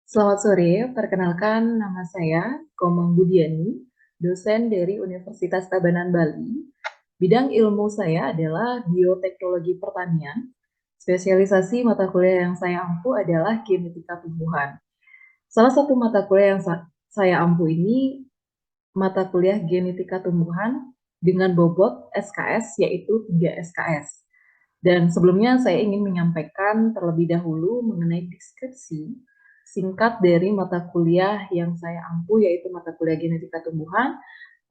Selamat sore, perkenalkan nama saya Komang Budiani, dosen dari Universitas Tabanan Bali. Bidang ilmu saya adalah bioteknologi pertanian. Spesialisasi mata kuliah yang saya ampu adalah genetika tumbuhan. Salah satu mata kuliah yang saya ampu ini mata kuliah genetika tumbuhan dengan bobot SKS yaitu 3 SKS. Dan sebelumnya saya ingin menyampaikan terlebih dahulu mengenai deskripsi singkat dari mata kuliah yang saya ampu, yaitu mata kuliah genetika tumbuhan,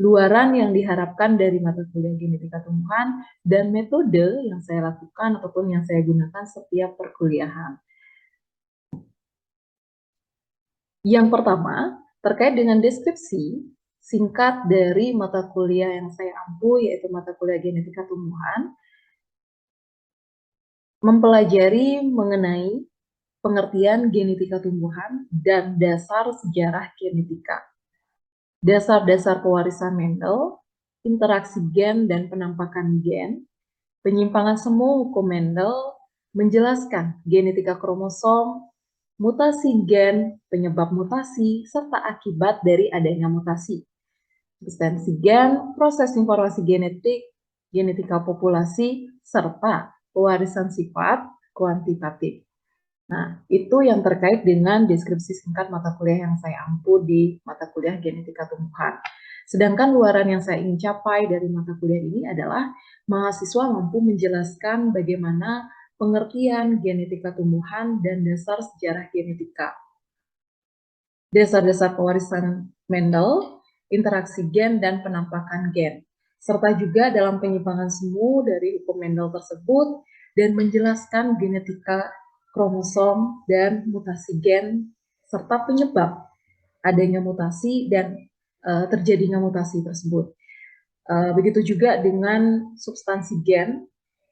luaran yang diharapkan dari mata kuliah genetika tumbuhan, dan metode yang saya lakukan ataupun yang saya gunakan setiap perkuliahan. Yang pertama, terkait dengan deskripsi singkat dari mata kuliah yang saya ampu, yaitu mata kuliah genetika tumbuhan, mempelajari mengenai pengertian genetika tumbuhan dan dasar sejarah genetika. Dasar-dasar pewarisan Mendel, interaksi gen dan penampakan gen, penyimpangan semu hukum Mendel, menjelaskan genetika kromosom, mutasi gen, penyebab mutasi, serta akibat dari adanya mutasi. Eksistensi gen, proses informasi genetik, genetika populasi, serta pewarisan sifat kuantitatif. Nah, itu yang terkait dengan deskripsi singkat mata kuliah yang saya ampu di mata kuliah genetika tumbuhan. Sedangkan luaran yang saya ingin capai dari mata kuliah ini adalah mahasiswa mampu menjelaskan bagaimana pengertian genetika tumbuhan dan dasar sejarah genetika. Dasar-dasar pewarisan Mendel, interaksi gen dan penampakan gen, serta juga dalam penyimpangan semu dari hukum Mendel tersebut dan menjelaskan genetika kromosom dan mutasi gen serta penyebab adanya mutasi dan terjadinya mutasi tersebut. Begitu juga dengan substansi gen,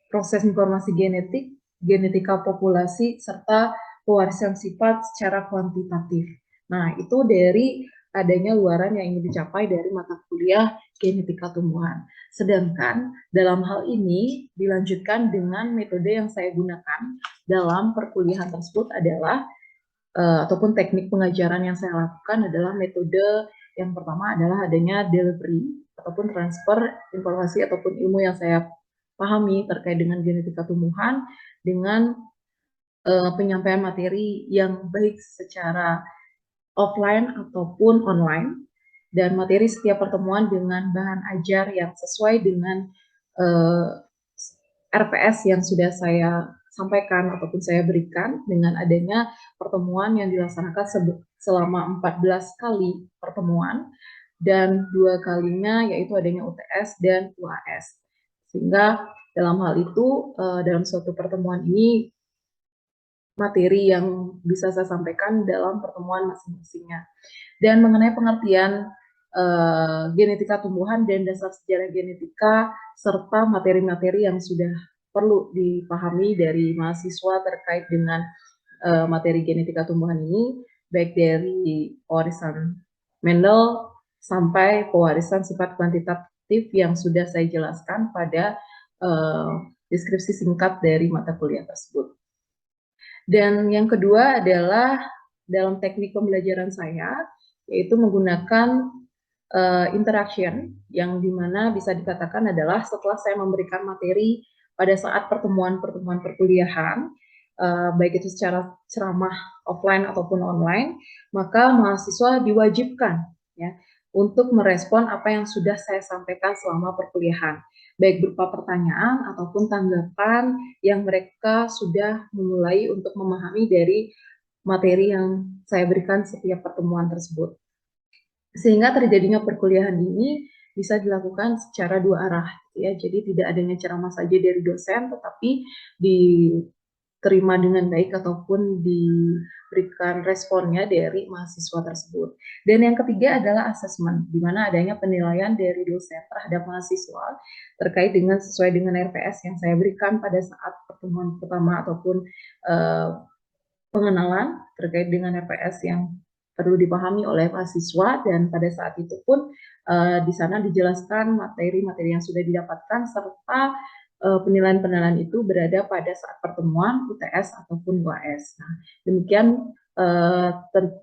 proses informasi genetik, genetika populasi, serta pewarisan sifat secara kuantitatif. Nah, itu dari adanya luaran yang ingin dicapai dari mata kuliah genetika tumbuhan. Sedangkan dalam hal ini dilanjutkan dengan metode yang saya gunakan dalam perkuliahan tersebut adalah ataupun teknik pengajaran yang saya lakukan adalah metode yang pertama adalah adanya delivery ataupun transfer informasi ataupun ilmu yang saya pahami terkait dengan genetika tumbuhan dengan penyampaian materi yang baik secara offline ataupun online, dan materi setiap pertemuan dengan bahan ajar yang sesuai dengan uh, RPS yang sudah saya sampaikan ataupun saya berikan dengan adanya pertemuan yang dilaksanakan selama 14 kali pertemuan dan 2 kalinya yaitu adanya UTS dan UAS. Sehingga dalam hal itu dalam suatu pertemuan ini materi yang bisa saya sampaikan dalam pertemuan masing-masingnya. Dan mengenai pengertian genetika tumbuhan dan dasar sejarah genetika serta materi-materi yang sudah perlu dipahami dari mahasiswa terkait dengan materi genetika tumbuhan ini, baik dari pewarisan Mendel sampai pewarisan sifat kuantitatif yang sudah saya jelaskan pada deskripsi singkat dari mata kuliah tersebut. Dan yang kedua adalah dalam teknik pembelajaran saya, yaitu menggunakan interaction, yang dimana bisa dikatakan adalah setelah saya memberikan materi pada saat pertemuan-pertemuan perkuliahan, baik itu secara ceramah offline ataupun online, maka mahasiswa diwajibkan ya untuk merespon apa yang sudah saya sampaikan selama perkuliahan, baik berupa pertanyaan ataupun tanggapan yang mereka sudah memulai untuk memahami dari materi yang saya berikan setiap pertemuan tersebut. Sehingga terjadinya perkuliahan ini bisa dilakukan secara dua arah ya. Jadi tidak adanya ceramah saja dari dosen, tetapi diterima dengan baik ataupun diberikan responnya dari mahasiswa tersebut. Dan yang ketiga adalah asesmen, di mana adanya penilaian dari dosen terhadap mahasiswa terkait dengan sesuai dengan RPS yang saya berikan pada saat pertemuan pertama ataupun pengenalan terkait dengan RPS yang perlu dipahami oleh mahasiswa, dan pada saat itu pun di sana dijelaskan materi-materi yang sudah didapatkan serta penilaian-penilaian itu berada pada saat pertemuan UTS ataupun UAS. Nah, demikian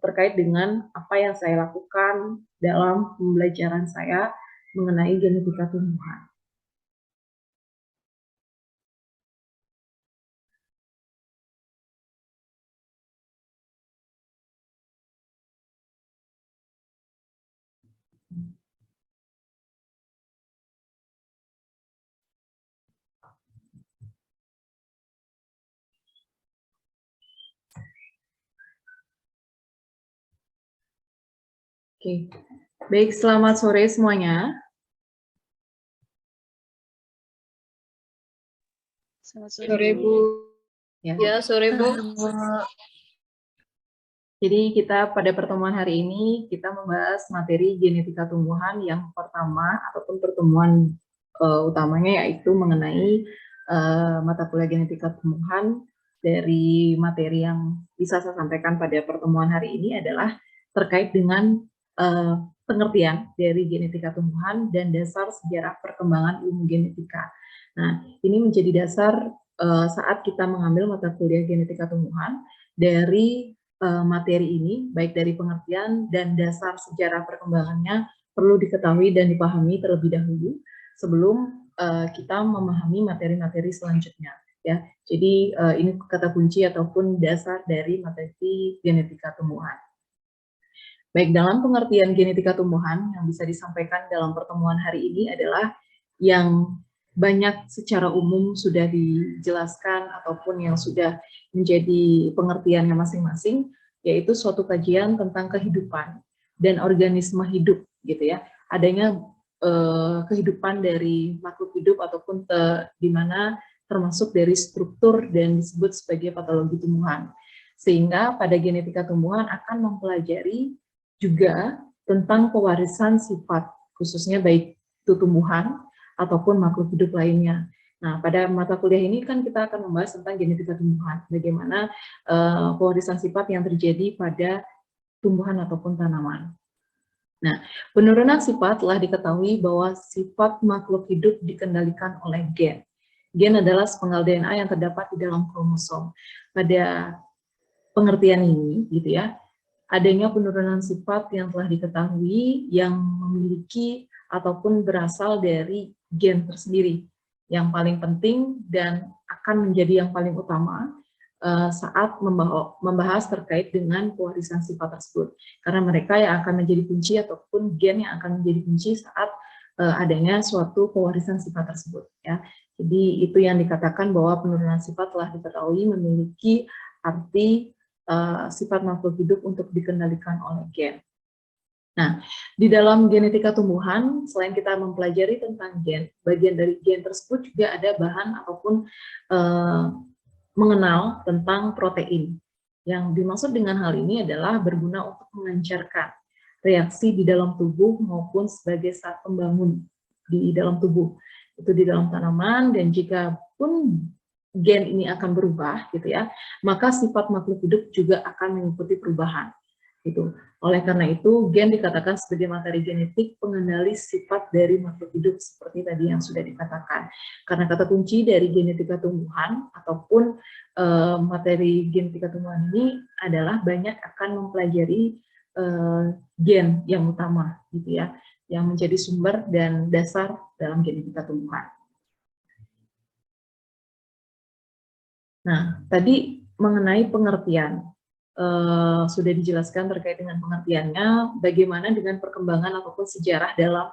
terkait dengan apa yang saya lakukan dalam pembelajaran saya mengenai genetika tumbuhan. Oke, baik, selamat sore semuanya. Selamat sore, Bu. Ya, sore, Bu. Jadi kita pada pertemuan hari ini kita membahas materi genetika tumbuhan yang pertama ataupun pertemuan utamanya yaitu mengenai mata kuliah genetika tumbuhan. Dari materi yang bisa saya sampaikan pada pertemuan hari ini adalah terkait dengan pengertian dari genetika tumbuhan dan dasar sejarah perkembangan ilmu genetika. Nah, ini menjadi dasar saat kita mengambil mata kuliah genetika tumbuhan. Dari materi ini, baik dari pengertian dan dasar sejarah perkembangannya, perlu diketahui dan dipahami terlebih dahulu sebelum kita memahami materi-materi selanjutnya. Ya, jadi ini kata kunci ataupun dasar dari materi genetika tumbuhan. Baik, dalam pengertian genetika tumbuhan yang bisa disampaikan dalam pertemuan hari ini adalah yang banyak secara umum sudah dijelaskan ataupun yang sudah menjadi pengertiannya masing-masing, yaitu suatu kajian tentang kehidupan dan organisme hidup, gitu ya. Adanya kehidupan dari makhluk hidup ataupun di mana termasuk dari struktur dan disebut sebagai patologi tumbuhan. Sehingga pada genetika tumbuhan akan mempelajari juga tentang pewarisan sifat, khususnya baik itu tumbuhan ataupun makhluk hidup lainnya. Nah, pada mata kuliah ini kan kita akan membahas tentang genetika tumbuhan, bagaimana pewarisan sifat yang terjadi pada tumbuhan ataupun tanaman. Nah, penurunan sifat telah diketahui bahwa sifat makhluk hidup dikendalikan oleh gen. Gen adalah sepenggal DNA yang terdapat di dalam kromosom. Pada pengertian ini, gitu ya, adanya penurunan sifat yang telah diketahui yang memiliki ataupun berasal dari gen tersendiri yang paling penting dan akan menjadi yang paling utama saat membahas terkait dengan pewarisan sifat tersebut, karena mereka yang akan menjadi kunci ataupun gen yang akan menjadi kunci saat adanya suatu pewarisan sifat tersebut, ya. Jadi itu yang dikatakan bahwa penurunan sifat telah diketahui memiliki arti sifat makhluk hidup untuk dikendalikan oleh gen. Nah, di dalam genetika tumbuhan, selain kita mempelajari tentang gen, bagian dari gen tersebut juga ada bahan ataupun mengenal tentang protein. Yang dimaksud dengan hal ini adalah berguna untuk melancarkan reaksi di dalam tubuh maupun sebagai saat pembangun di dalam tubuh. Itu di dalam tanaman, dan jika pun gen ini akan berubah, gitu ya, maka sifat makhluk hidup juga akan mengikuti perubahan. Gitu. Oleh karena itu, gen dikatakan sebagai materi genetik pengendali sifat dari makhluk hidup seperti tadi yang sudah dikatakan. Karena kata kunci dari genetika tumbuhan ataupun materi genetika tumbuhan ini adalah banyak akan mempelajari gen yang utama, gitu ya, yang menjadi sumber dan dasar dalam genetika tumbuhan. Nah, tadi mengenai pengertian. Sudah dijelaskan terkait dengan pengertiannya, bagaimana dengan perkembangan ataupun sejarah dalam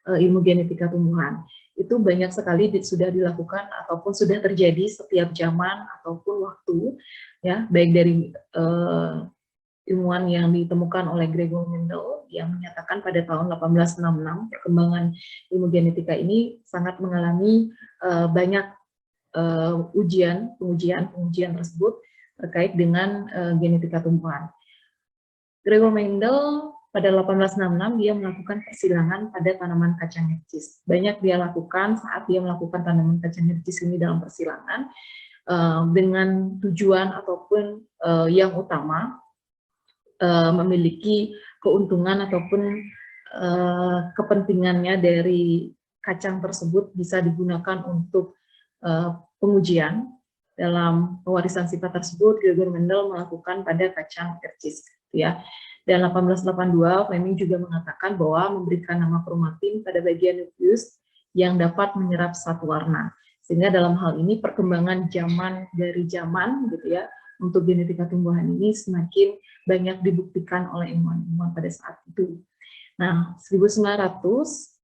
ilmu genetika tumbuhan. Itu banyak sekali sudah dilakukan ataupun sudah terjadi setiap zaman ataupun waktu, ya, baik dari ilmuwan yang ditemukan oleh Gregor Mendel yang menyatakan pada tahun 1866 perkembangan ilmu genetika ini sangat mengalami banyak pengujian tersebut terkait dengan genetika tumbuhan. Gregor Mendel pada 1866 dia melakukan persilangan pada tanaman kacang hercis. Banyak dia lakukan saat dia melakukan tanaman kacang hercis ini dalam persilangan dengan tujuan ataupun yang utama memiliki keuntungan ataupun kepentingannya dari kacang tersebut bisa digunakan untuk pengujian dalam pewarisan sifat tersebut Gregor Mendel melakukan pada kacang Ercis, ya. Dan 1882 Fleming juga mengatakan bahwa memberikan nama kromatin pada bagian nukleus yang dapat menyerap satu warna. Sehingga dalam hal ini perkembangan zaman dari zaman gitu ya untuk genetika tumbuhan ini semakin banyak dibuktikan oleh ilmuwan-ilmuwan pada saat itu. Nah, 1900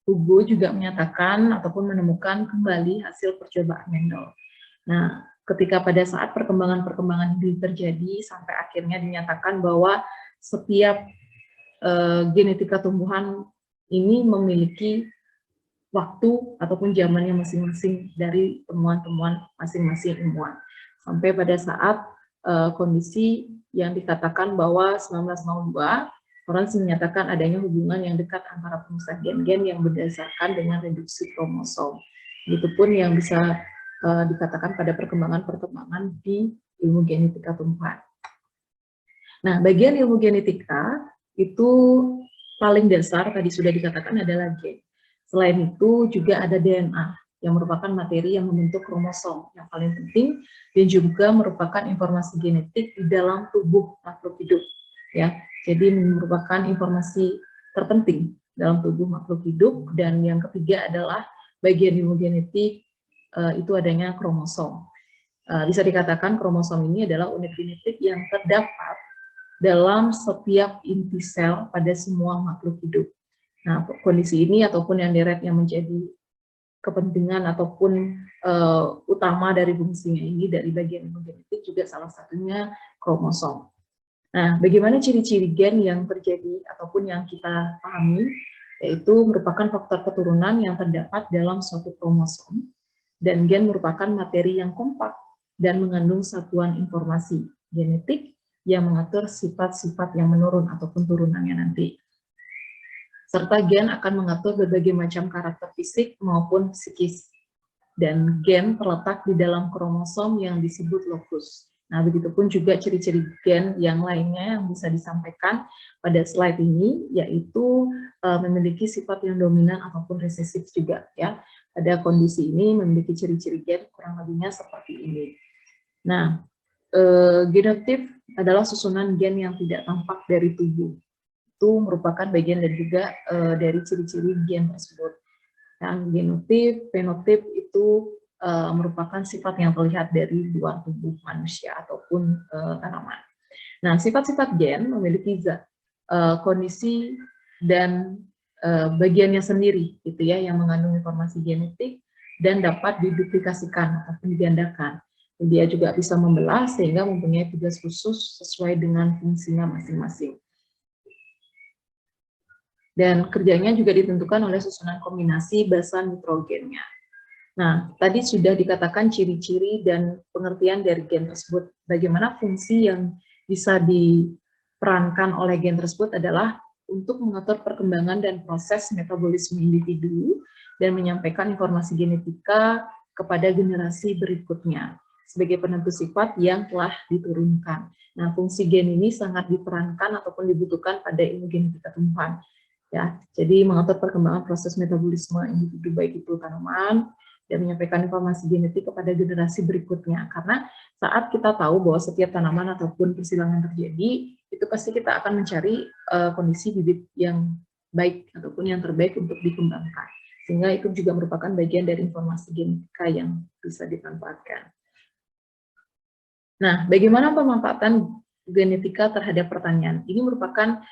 Hugo juga menyatakan ataupun menemukan kembali hasil percobaan Mendel. Nah, ketika pada saat perkembangan-perkembangan ini terjadi sampai akhirnya dinyatakan bahwa setiap genetika tumbuhan ini memiliki waktu ataupun zamannya masing-masing dari temuan-temuan masing-masing ilmuwan. Sampai pada saat kondisi yang dikatakan bahwa 1902 Lawrence menyatakan adanya hubungan yang dekat antara pemisah gen-gen yang berdasarkan dengan reduksi kromosom. Begitupun yang bisa dikatakan pada perkembangan-perkembangan di ilmu genetika tumbuhan. Nah, bagian ilmu genetika itu paling dasar tadi sudah dikatakan adalah gen. Selain itu juga ada DNA yang merupakan materi yang membentuk kromosom yang paling penting dan juga merupakan informasi genetik di dalam tubuh makhluk hidup. Ya, jadi merupakan informasi terpenting dalam tubuh makhluk hidup. Dan yang ketiga adalah bagian ilmu genetik itu adanya kromosom. Bisa dikatakan kromosom ini adalah unit genetik yang terdapat dalam setiap inti sel pada semua makhluk hidup. Nah, kondisi ini ataupun yang deret yang menjadi kepentingan ataupun utama dari fungsinya ini dari bagian ilmu genetik juga salah satunya kromosom. Nah, bagaimana ciri-ciri gen yang terjadi ataupun yang kita pahami, yaitu merupakan faktor keturunan yang terdapat dalam suatu kromosom, dan gen merupakan materi yang kompak dan mengandung satuan informasi genetik yang mengatur sifat-sifat yang menurun ataupun turunannya nanti. Serta gen akan mengatur berbagai macam karakter fisik maupun psikis. Dan gen terletak di dalam kromosom yang disebut lokus. Nah, begitupun juga ciri-ciri gen yang lainnya yang bisa disampaikan pada slide ini, yaitu memiliki sifat yang dominan ataupun resesif juga, ya. Pada kondisi ini memiliki ciri-ciri gen kurang lebihnya seperti ini. Nah, genotip adalah susunan gen yang tidak tampak dari tubuh. Itu merupakan bagian dan juga dari ciri-ciri gen tersebut. Dan genotip, fenotip itu merupakan sifat yang terlihat dari luar tubuh manusia ataupun tanaman. Nah, sifat-sifat gen memiliki kondisi dan bagiannya sendiri, gitu ya, yang mengandung informasi genetik dan dapat diduplikasikan atau digandakan. Dia juga bisa membelah sehingga mempunyai tugas khusus sesuai dengan fungsinya masing-masing. Dan kerjanya juga ditentukan oleh susunan kombinasi basa nitrogennya. Nah, tadi sudah dikatakan ciri-ciri dan pengertian dari gen tersebut. Bagaimana fungsi yang bisa diperankan oleh gen tersebut adalah untuk mengatur perkembangan dan proses metabolisme individu dan menyampaikan informasi genetika kepada generasi berikutnya sebagai penentu sifat yang telah diturunkan. Nah, fungsi gen ini sangat diperankan ataupun dibutuhkan pada ilmu genetika tumbuhan. Ya, jadi mengatur perkembangan proses metabolisme individu baik itu tanaman dan menyampaikan informasi genetik kepada generasi berikutnya. Karena saat kita tahu bahwa setiap tanaman ataupun persilangan terjadi, itu pasti kita akan mencari kondisi bibit yang baik ataupun yang terbaik untuk dikembangkan. Sehingga itu juga merupakan bagian dari informasi genetika yang bisa dimanfaatkan. Nah, bagaimana pemanfaatan genetika terhadap pertanian? Ini merupakan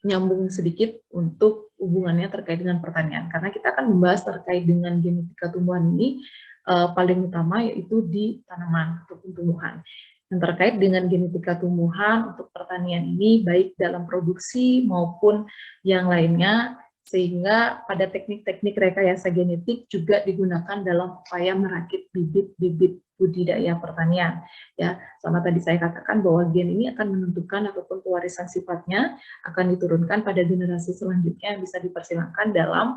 nyambung sedikit untuk hubungannya terkait dengan pertanian, karena kita akan membahas terkait dengan genetika tumbuhan ini paling utama yaitu di tanaman ataupun tumbuhan. Yang terkait dengan genetika tumbuhan untuk pertanian ini baik dalam produksi maupun yang lainnya, sehingga pada teknik-teknik rekayasa genetik juga digunakan dalam upaya merakit bibit-bibit budidaya pertanian. Ya, sama tadi saya katakan bahwa gen ini akan menentukan ataupun pewarisan sifatnya akan diturunkan pada generasi selanjutnya yang bisa dipersilakan dalam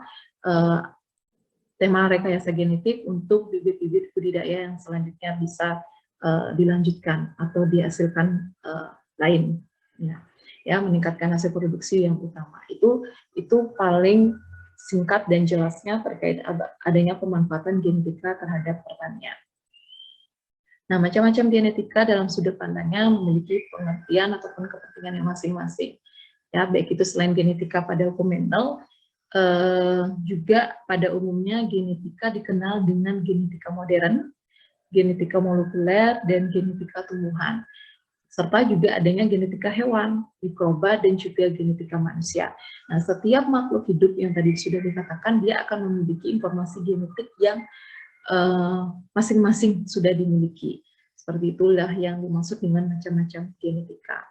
tema rekayasa genetik untuk bibit-bibit budidaya yang selanjutnya bisa dilanjutkan atau dihasilkan lain. Ya, meningkatkan hasil produksi yang utama. Itu paling singkat dan jelasnya terkait adanya pemanfaatan genetika terhadap pertanian. Nah, macam-macam genetika dalam sudut pandangnya memiliki pengertian ataupun kepentingan yang masing-masing. Ya, baik itu selain genetika pada hukum Mendel, juga pada umumnya genetika dikenal dengan genetika modern, genetika molekuler, dan genetika tumbuhan. Serta juga adanya genetika hewan, mikroba, dan juga genetika manusia. Nah, setiap makhluk hidup yang tadi sudah dikatakan, dia akan memiliki informasi genetik yang masing-masing sudah dimiliki. Seperti itulah yang dimaksud dengan macam-macam genetika.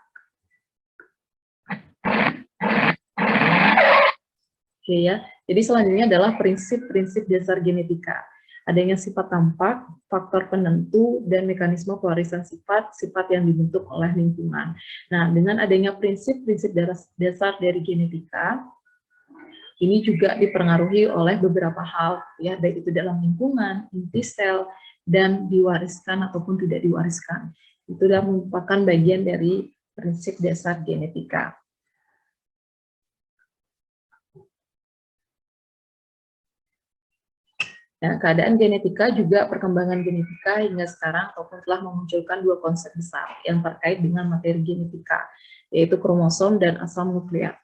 Oke ya, jadi selanjutnya adalah prinsip-prinsip dasar genetika. Adanya sifat tampak, faktor penentu, dan mekanisme pewarisan sifat yang dibentuk oleh lingkungan. Nah, dengan adanya prinsip-prinsip dasar dari genetika, ini juga dipengaruhi oleh beberapa hal, ya, baik itu dalam lingkungan, inti sel, dan diwariskan ataupun tidak diwariskan. Itu adalah merupakan bagian dari prinsip dasar genetika. Nah, keadaan genetika juga perkembangan genetika hingga sekarang ataupun telah memunculkan dua konsep besar yang terkait dengan materi genetika, yaitu kromosom dan asam nukleat.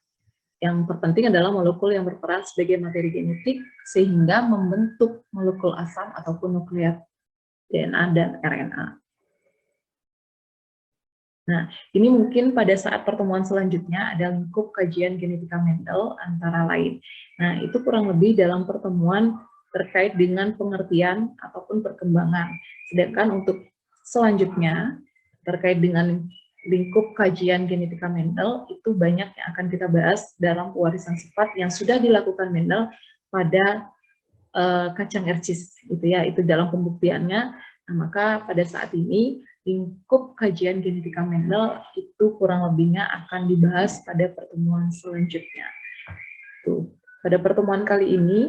Yang terpenting adalah molekul yang berperan sebagai materi genetik sehingga membentuk molekul asam ataupun nukleat DNA dan RNA. Nah, ini mungkin pada saat pertemuan selanjutnya ada lingkup kajian genetika Mendel antara lain. Nah, itu kurang lebih dalam pertemuan terkait dengan pengertian ataupun perkembangan. Sedangkan untuk selanjutnya terkait dengan lingkup kajian genetika Mendel itu banyak yang akan kita bahas dalam pewarisan sifat yang sudah dilakukan Mendel pada kacang ercis, gitu ya, itu dalam pembuktiannya. Nah, maka pada saat ini lingkup kajian genetika Mendel itu kurang lebihnya akan dibahas pada pertemuan selanjutnya. Tuh. Pada pertemuan kali ini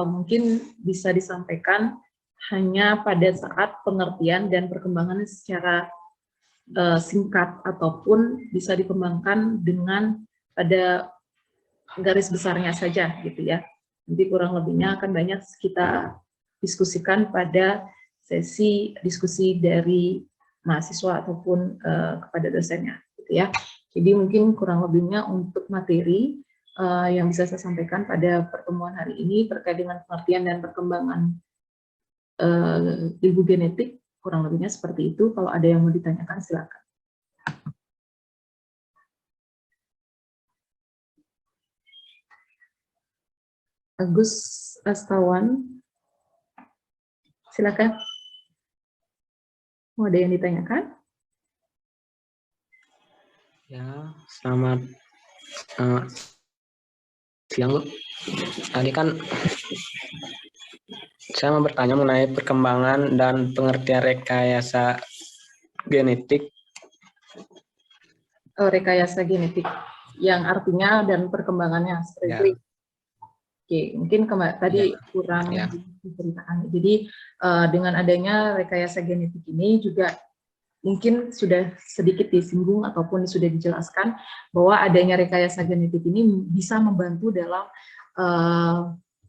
mungkin bisa disampaikan hanya pada saat pengertian dan perkembangan secara singkat ataupun bisa dikembangkan dengan pada garis besarnya saja, gitu ya. Nanti kurang lebihnya akan banyak kita diskusikan pada sesi diskusi dari mahasiswa ataupun kepada dosennya, gitu ya. Jadi mungkin kurang lebihnya untuk materi yang bisa saya sampaikan pada pertemuan hari ini terkait dengan pengertian dan perkembangan ilmu genetik, kurang lebihnya seperti itu. Kalau ada yang mau ditanyakan, silakan. Agus Astawan, silakan. Mau ada yang ditanyakan? Ya, selamat siang, Bu. Tadi kan saya mau bertanya mengenai perkembangan dan pengertian rekayasa genetik. Rekayasa genetik, yang artinya dan perkembangannya seperti itu. Ya. Oke, mungkin tadi kurang diceritakan. Jadi dengan adanya rekayasa genetik ini juga mungkin sudah sedikit disinggung ataupun sudah dijelaskan bahwa adanya rekayasa genetik ini bisa membantu dalam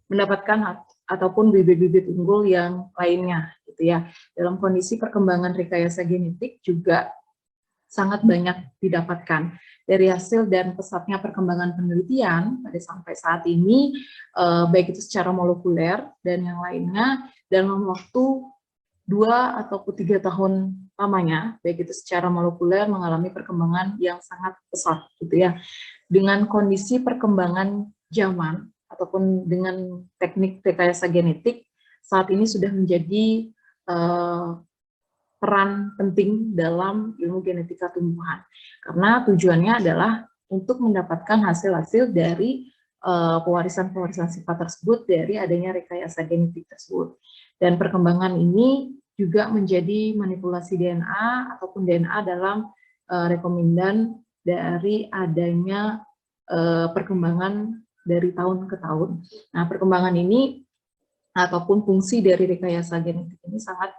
mendapatkan ataupun bibit-bibit unggul yang lainnya, gitu ya. Dalam kondisi perkembangan rekayasa genetik juga sangat banyak didapatkan dari hasil dan pesatnya perkembangan penelitian pada sampai saat ini, baik itu secara molekuler dan yang lainnya, dalam waktu 2 ataupun 3 tahun lamanya, baik itu secara molekuler mengalami perkembangan yang sangat pesat, gitu ya. Dengan kondisi perkembangan zaman ataupun dengan teknik rekayasa genetik, saat ini sudah menjadi peran penting dalam ilmu genetika tumbuhan, karena tujuannya adalah untuk mendapatkan hasil-hasil dari pewarisan-pewarisan sifat tersebut dari adanya rekayasa genetik tersebut. Dan perkembangan ini juga menjadi manipulasi DNA ataupun DNA dalam rekomendan dari adanya perkembangan dari tahun ke tahun. Nah, perkembangan ini ataupun fungsi dari rekayasa genetik ini sangat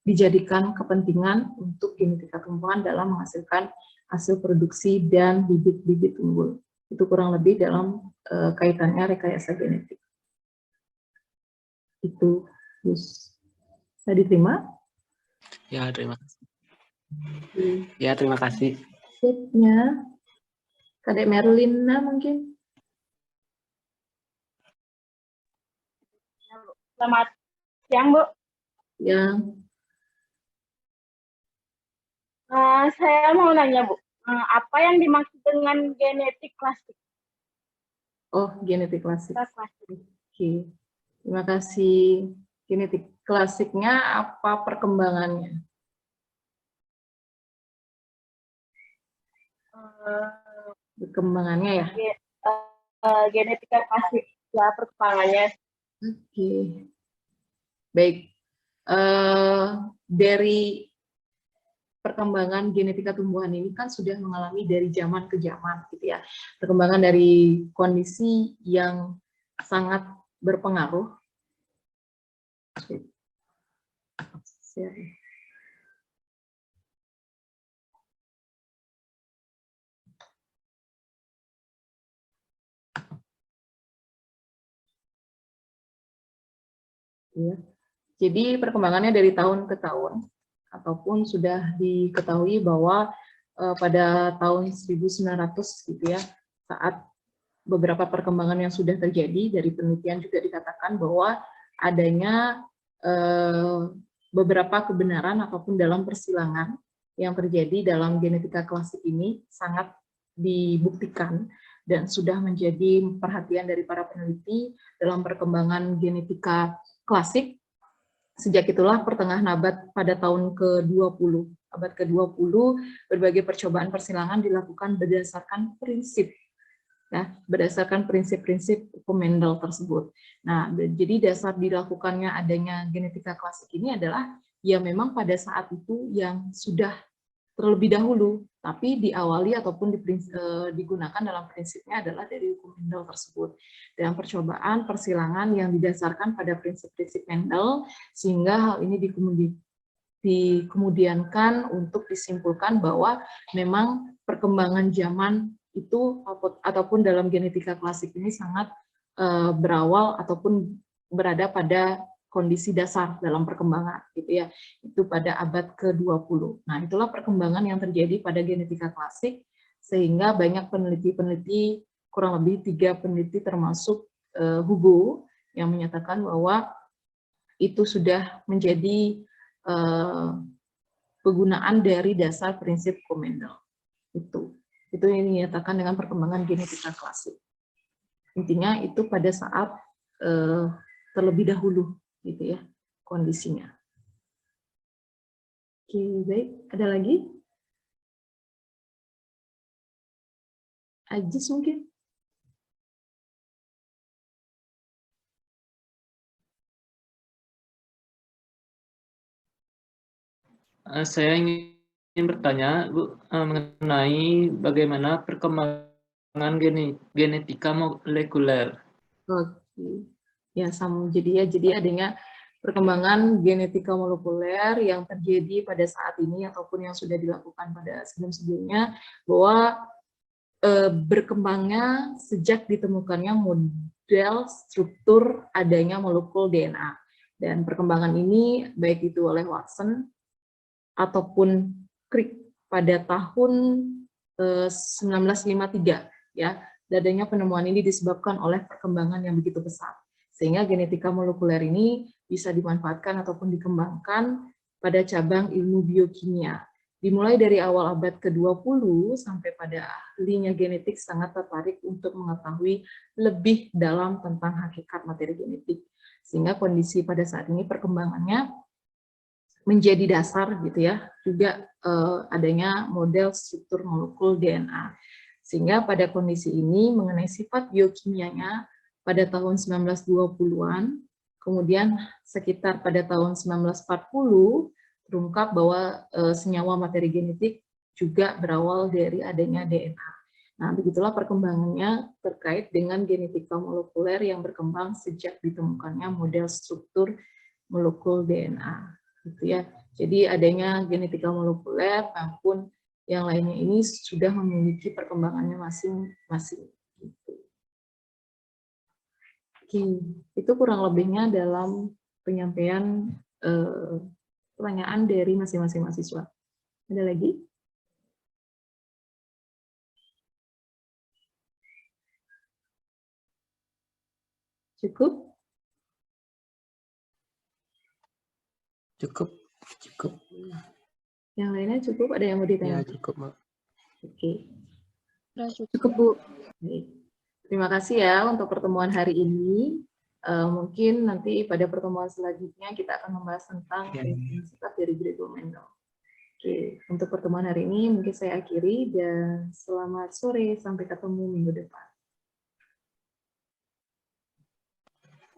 dijadikan kepentingan untuk genetika tumbuhan dalam menghasilkan hasil produksi dan bibit-bibit unggul. Itu kurang lebih dalam kaitannya rekayasa genetik. Itu, Gus. Bisa diterima? Ya, terima kasih. Ya, terima kasih. Tipnya, Kadek Merlina mungkin. Selamat siang, Bu. Yang Saya mau nanya, Bu. Apa yang dimaksud dengan genetik klasik? genetik klasik. Klasik. Oke, terima kasih. Genetik klasiknya apa perkembangannya? Perkembangannya ya? Genetika klasik, ya perkembangannya. Oke, baik. Dari perkembangan genetika tumbuhan ini kan sudah mengalami dari zaman ke zaman, gitu ya. Perkembangan dari kondisi yang sangat berpengaruh. Ya. Jadi perkembangannya dari tahun ke tahun, ataupun sudah diketahui bahwa pada tahun 1900 gitu ya, saat beberapa perkembangan yang sudah terjadi, dari penelitian juga dikatakan bahwa adanya beberapa kebenaran ataupun dalam persilangan yang terjadi dalam genetika klasik ini sangat dibuktikan dan sudah menjadi perhatian dari para peneliti dalam perkembangan genetika klasik. Sejak itulah pertengahan abad pada tahun ke-20, abad ke-20, berbagai percobaan persilangan dilakukan berdasarkan prinsip, ya, berdasarkan prinsip-prinsip hukum Mendel tersebut. Nah, jadi dasar dilakukannya adanya genetika klasik ini adalah ya memang pada saat itu yang sudah terlebih dahulu, tapi diawali ataupun digunakan dalam prinsipnya adalah dari hukum Mendel tersebut. Dalam percobaan persilangan yang didasarkan pada prinsip-prinsip Mendel, sehingga hal ini dikemudiankan untuk disimpulkan bahwa memang perkembangan zaman itu ataupun dalam genetika klasik ini sangat berawal ataupun berada pada kondisi dasar dalam perkembangan, gitu ya, itu pada abad ke-20. Nah, itulah perkembangan yang terjadi pada genetika klasik, sehingga banyak peneliti-peneliti, kurang lebih 3 peneliti termasuk Hugo, yang menyatakan bahwa itu sudah menjadi penggunaan dari dasar prinsip Mendel. Itu yang dinyatakan dengan perkembangan genetika klasik. Intinya itu pada saat terlebih dahulu, gitu ya, kondisinya. Oke, baik. Ada lagi? Ajis mungkin? Saya ingin bertanya, Bu, mengenai bagaimana perkembangan genetika molekuler. Oke. Ya, jadi adanya perkembangan genetika molekuler yang terjadi pada saat ini ataupun yang sudah dilakukan pada sebelum-sebelumnya, bahwa berkembangnya sejak ditemukannya model struktur adanya molekul DNA. Dan perkembangan ini baik itu oleh Watson ataupun Crick pada tahun 1953, ya. Adanya penemuan ini disebabkan oleh perkembangan yang begitu pesat, sehingga genetika molekuler ini bisa dimanfaatkan ataupun dikembangkan pada cabang ilmu biokimia. Dimulai dari awal abad ke-20 sampai pada ahlinya genetik sangat tertarik untuk mengetahui lebih dalam tentang hakikat materi genetik, sehingga kondisi pada saat ini perkembangannya menjadi dasar, gitu ya, juga adanya model struktur molekul DNA. Sehingga pada kondisi ini mengenai sifat biokimianya pada tahun 1920-an, kemudian sekitar pada tahun 1940 terungkap bahwa senyawa materi genetik juga berawal dari adanya DNA. Nah, begitulah perkembangannya terkait dengan genetika molekuler yang berkembang sejak ditemukannya model struktur molekul DNA, gitu ya. Jadi adanya genetika molekuler maupun yang lainnya ini sudah memiliki perkembangannya masing-masing. Gitu. Oke, itu kurang lebihnya dalam penyampaian pertanyaan dari masing-masing mahasiswa. Ada lagi? Cukup? Cukup. Yang lainnya cukup? Ada yang mau ditanya? Ya, cukup, Mbak. Oke. Cukup, Bu. Baik. Terima kasih ya untuk pertemuan hari ini. Mungkin nanti pada pertemuan selanjutnya kita akan membahas tentang sikap dari Gregor Mendel. Oke, untuk pertemuan hari ini mungkin saya akhiri dan selamat sore, sampai ketemu minggu depan.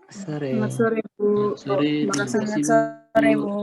Sore. Selamat sore, Bu. Sore, terima kasih, Bu. Sore, Bu.